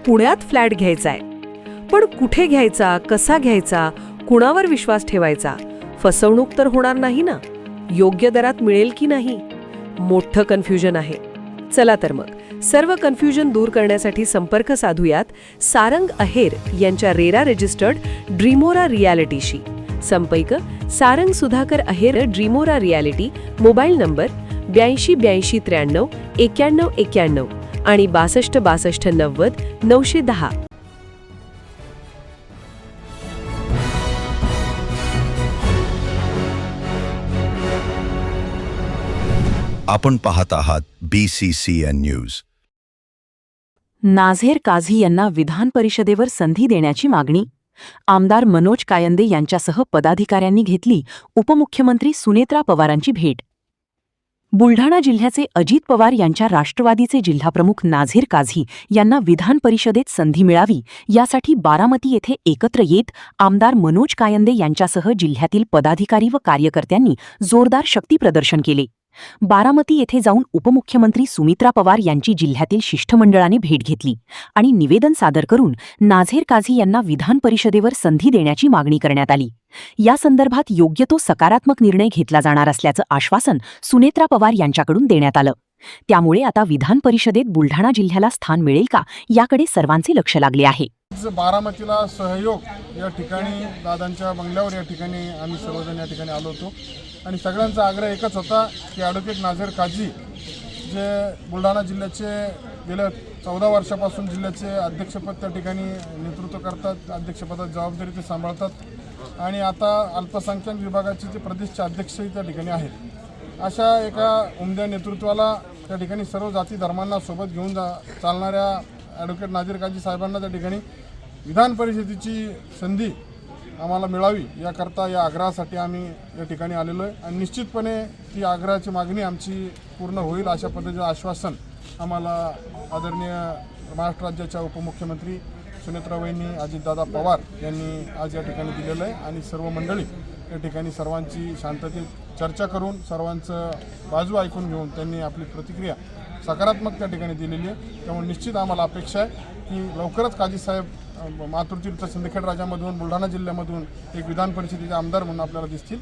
पुण्यात फ्लॅट घ्यायचा आहे. पण कुठे घ्यायचा, कसा घ्यायचा, कुणावर विश्वास ठेवायचा? फसवणूक तर होणार नाही ना? योग्य दरात मिळेल की नाही? मोठं कन्फ्युजन आहे. चला तर मग सर्व कन्फ्युजन दूर करण्यासाठी संपर्क साधूयात सारंग अहेर यांच्या रेरा रजिस्टर्ड ड्रीमोरा रियालिटीशी. संपर्क सारंग सुधाकर अहेर, ड्रीमोरा रियालिटी. मोबाईल नंबर 82 83 93 91 आणि 62 62 90 910. आपण पाहत आहात BCCN न्यूज. नाझेर काझी यांना विधान परिषदेवर संधी देण्याची मागणी. आमदार मनोज कायंदे यांच्यासह पदाधिकाऱ्यांनी घेतली उपमुख्यमंत्री सुनेत्रा पवारांची भेट. बुलढाणा जिल्ह्याचे अजित पवार यांच्या राष्ट्रवादीचे जिल्हाप्रमुख नाझेर काझी यांना विधान परिषदेत संधी मिळावी यासाठी बारामती येथे एकत्र येत आमदार मनोज कायंदे यांच्यासह जिल्ह्यातील पदाधिकारी व कार्यकर्त्यांनी जोरदार शक्तीप्रदर्शन केले. बारामती येथे जाऊन उपमुख्यमंत्री सुमित्रा पवार यांची जिल्ह्यातील शिष्टमंडळाने भेट घेतली आणि निवेदन सादर करून नाझेर काझी यांना विधान परिषदेवर संधी देण्याची मागणी करण्यात आली. या संदर्भात योग्य तो सकारात्मक निर्णय घेतला जाणार असल्याचं आश्वासन सुनेत्रा पवार यांच्याकडून देण्यात आलं. त्यामुळे आता विधान परिषदेत बुलढाणा जिल्ह्याला स्थान मिळेल का याकडे सर्वांचे लक्ष लागले आहे. बारामतीला सहयोग या ठिकाणी दादांच्या बंगल्यावर या ठिकाणी आम्ही सर्वजण या ठिकाणी आलो होतो आणि सगळ्यांचा आग्रह एकच होता की ॲडव्होकेट नाझेर काझी जे बुलढाणा जिल्ह्याचे गेल्या 14 वर्षापासून जिल्ह्याचे अध्यक्षपद त्या ठिकाणी नेतृत्व करतात, अध्यक्षपदाची जबाबदारी ते सांभाळतात आणि आता अल्पसंख्याक विभागाचे जे प्रदेशचे अध्यक्षही त्या ठिकाणी आहेत. अशा एका उमद्या नेतृत्वाला त्या ठिकाणी सर्व जाती धर्मांना सोबत घेऊन चालणाऱ्या ॲडव्होकेट नाझेर काझी साहेबांना त्या ठिकाणी विधान परिषदेची संधी आम्हाला मिळावी याकरता या आग्रहासाठी आम्ही या ठिकाणी आलेलो आहे आणि निश्चितपणे ती आग्रहाची मागणी आमची पूर्ण होईल अशा पद्धतीचं आश्वासन आम्हाला आदरणीय महाराष्ट्र राज्याच्या उपमुख्यमंत्री सुनेत्राबाईंनी अजितदादा पवार यांनी आज या ठिकाणी दिलेलं आहे आणि सर्व मंडळी या ठिकाणी सर्वांची शांततेत चर्चा करून सर्वांचं बाजू ऐकून घेऊन त्यांनी आपली प्रतिक्रिया सकारात्मक त्या ठिकाणी दिलेली आहे. त्यामुळे निश्चित आम्हाला अपेक्षा आहे की लवकरच काझी साहेब मातृतीर्थ सिंदखेड राजामधून बुलढाणा जिल्ह्यामधून एक विधान परिषदेचे आमदार म्हणून आपल्याला दिसतील